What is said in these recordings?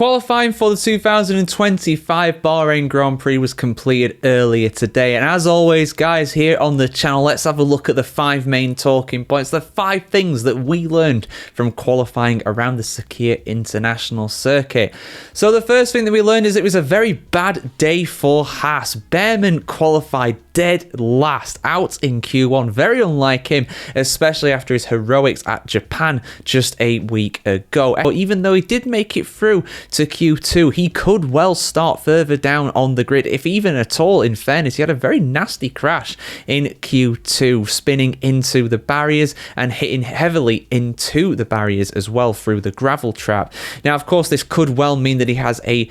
Qualifying for the 2025 Bahrain Grand Prix was completed earlier today, and as always guys, here on the channel, let's have a look at the 5 main talking points, the 5 things that we learned from qualifying around the Sakhir International Circuit. So the first thing that we learned is it was a very bad day for Haas. Behrman qualified dead last out in Q1, very unlike him, especially after his heroics at Japan just a week ago. But even though he did make it through to Q2, he could well start further down on the grid, if even at all. In fairness, he had a very nasty crash in Q2, spinning into the barriers and hitting heavily into the barriers as well through the gravel trap. Now, of course, this could well mean that he has a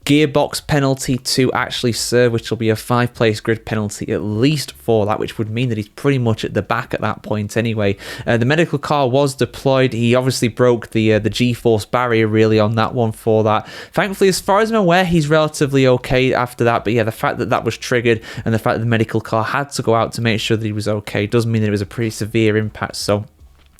gearbox penalty to actually serve, which will be a 5-place grid penalty at least for that, which would mean that he's pretty much at the back at that point anyway. The medical car was deployed. He obviously broke the G-force barrier really on that one for that. Thankfully, as far as I'm aware, he's relatively okay after that, but yeah, the fact that that was triggered and the fact that the medical car had to go out to make sure that he was okay does mean that it was a pretty severe impact. So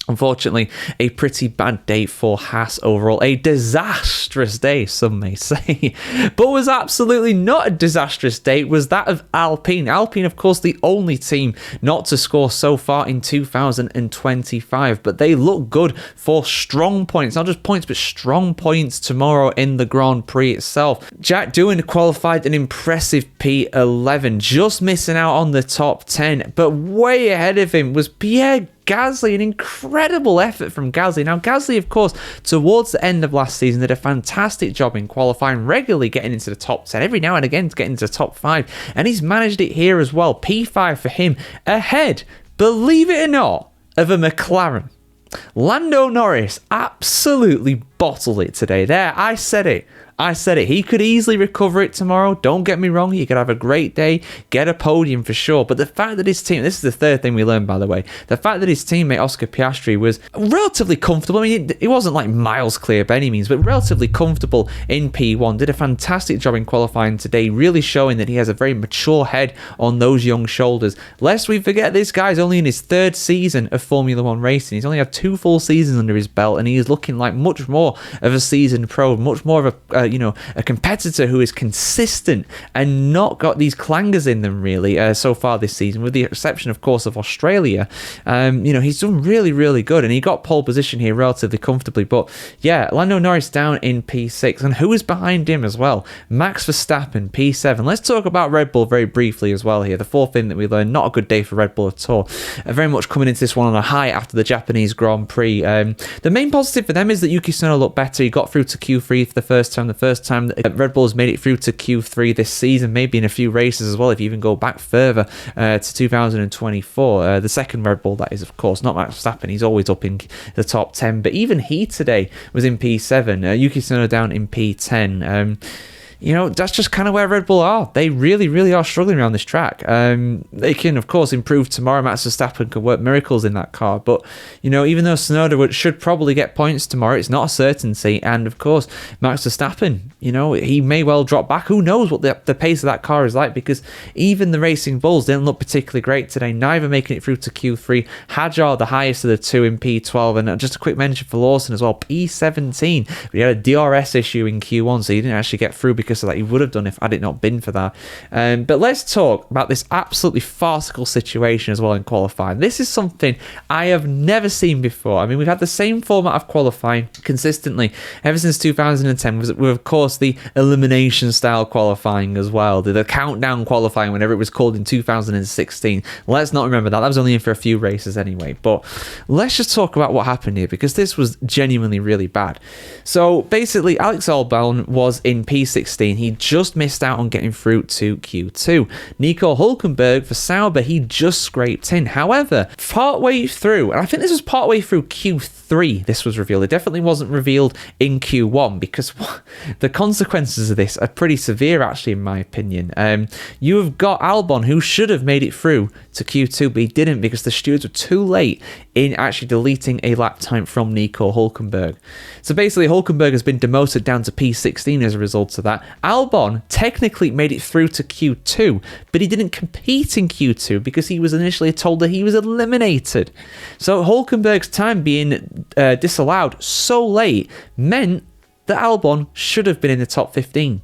unfortunately, a pretty bad day for Haas overall. A disastrous day, some may say. But was absolutely not a disastrous day was that of Alpine. Alpine, of course, the only team not to score so far in 2025. But they look good for strong points. Not just points, but strong points tomorrow in the Grand Prix itself. Jack Doohan qualified an impressive P11, just missing out on the top 10. But way ahead of him was Pierre Gasly, an incredible effort from Gasly. Now, Gasly, of course, towards the end of last season, did a fantastic job in qualifying, regularly getting into the top 10, every now and again to get into the top 5, and he's managed it here as well. P5 for him, ahead, believe it or not, of a McLaren. Lando Norris absolutely bottled it today. There, I said it. He could easily recover it tomorrow. Don't get me wrong. He could have a great day, get a podium for sure. But the fact that his team, this is the third thing we learned, by the way, the fact that his teammate Oscar Piastri was relatively comfortable. I mean, it wasn't like miles clear by any means, but relatively comfortable in P1. Did a fantastic job in qualifying today, really showing that he has a very mature head on those young shoulders. Lest we forget, this guy's only in his 3rd season of Formula 1 racing. He's only had 2 full seasons under his belt, and he is looking like much more of a seasoned pro, much more of a competitor who is consistent and not got these clangers in them really so far this season, with the exception, of course, of Australia. He's done really, really good, and he got pole position here relatively comfortably. But yeah, Lando Norris down in P6, and who is behind him as well? Max Verstappen, P7. Let's talk about Red Bull very briefly as well here. The fourth thing that we learned, not a good day for Red Bull at all. Very much coming into this one on a high after the Japanese Grand Prix. The main positive for them is that Yuki Tsunoda looked better. He got through to Q3 for the first time that Red Bull has made it through to Q3 this season, maybe in a few races as well, if you even go back further to 2024. The second Red Bull, that is, of course, not Max Verstappen. He's always up in the top 10, but even he today was in P7. Yuki Tsunoda down in P10. That's just kind of where Red Bull are. They really, really are struggling around this track. They can, of course, improve tomorrow. Max Verstappen can work miracles in that car. But, even though Tsunoda should probably get points tomorrow, it's not a certainty. And, of course, Max Verstappen, he may well drop back. Who knows what the pace of that car is like, because even the Racing Bulls didn't look particularly great today, neither making it through to Q3. Hadjar, the highest of the two, in P12. And just a quick mention for Lawson as well, P17. But he had a DRS issue in Q1, so he didn't actually get through because of that. He would have done if had it not been for that. But let's talk about this absolutely farcical situation as well in qualifying. This is something I have never seen before. I mean, we've had the same format of qualifying consistently ever since 2010, with of course the elimination style qualifying as well, the countdown qualifying whenever it was called in 2016. Let's not remember that was only in for a few races anyway. But let's just talk about what happened here, because this was genuinely really bad. So basically, Alex Albon was in P16. He just missed out on getting through to Q2. Nico Hülkenberg for Sauber, he just scraped in. However, partway through, and I think this was partway through Q3, this was revealed. It definitely wasn't revealed in Q1, because the consequences of this are pretty severe, actually, in my opinion. You have got Albon, who should have made it through to Q2, but he didn't, because the stewards were too late in actually deleting a lap time from Nico Hülkenberg. So basically, Hülkenberg has been demoted down to P16 as a result of that. Albon technically made it through to Q2, but he didn't compete in Q2 because he was initially told that he was eliminated. So Hülkenberg's time being disallowed so late meant that Albon should have been in the top 15.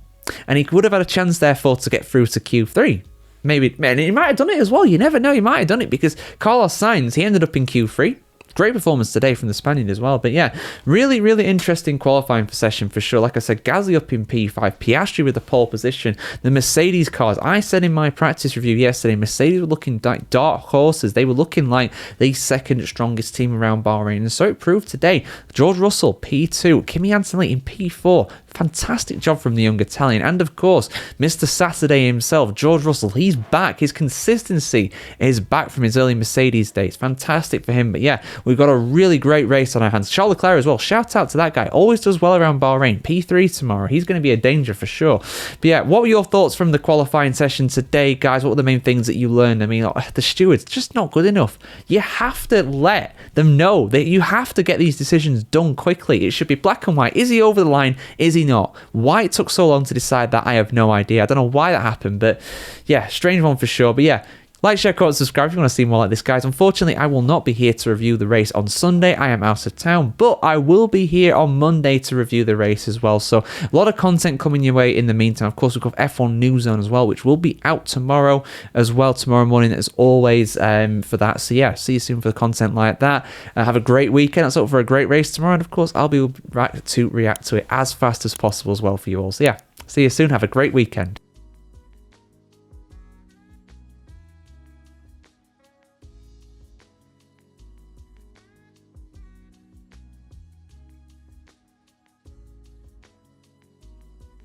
And he would have had a chance, therefore, to get through to Q3. Maybe, man, he might have done it as well. You never know, he might have done it because Carlos Sainz, he ended up in Q3. Great performance today from the Spaniard as well. But yeah, really, really interesting qualifying session for sure. Like I said, Gasly up in P5, Piastri with the pole position. The Mercedes cars, I said in my practice review yesterday, Mercedes were looking like dark horses. They were looking like the second strongest team around Bahrain. And so it proved today. George Russell, P2. Kimi Antonelli in P4. Fantastic job from the young Italian. And of course, Mr. Saturday himself, George Russell, he's back. His consistency is back from his early Mercedes days. Fantastic for him. But yeah, we've got a really great race on our hands. Charles Leclerc as well. Shout out to that guy. Always does well around Bahrain. P3 tomorrow. He's going to be a danger for sure. But yeah, what were your thoughts from the qualifying session today, guys? What were the main things that you learned? I mean, the stewards, just not good enough. You have to let them know that you have to get these decisions done quickly. It should be black and white. Is he over the line? Is he not? Why it took so long to decide that, I have no idea. I don't know why that happened, but yeah, strange one for sure. But yeah, like, share, comment, subscribe if you want to see more like this, guys. Unfortunately, I will not be here to review the race on Sunday. I am out of town, but I will be here on Monday to review the race as well. So a lot of content coming your way in the meantime. Of course, we've got F1 News Zone as well, which will be out tomorrow as well, tomorrow morning as always for that. So yeah, see you soon for the content like that. Have a great weekend. Let's hope for a great race tomorrow. And of course, I'll be right to react to it as fast as possible as well for you all. So yeah, see you soon. Have a great weekend.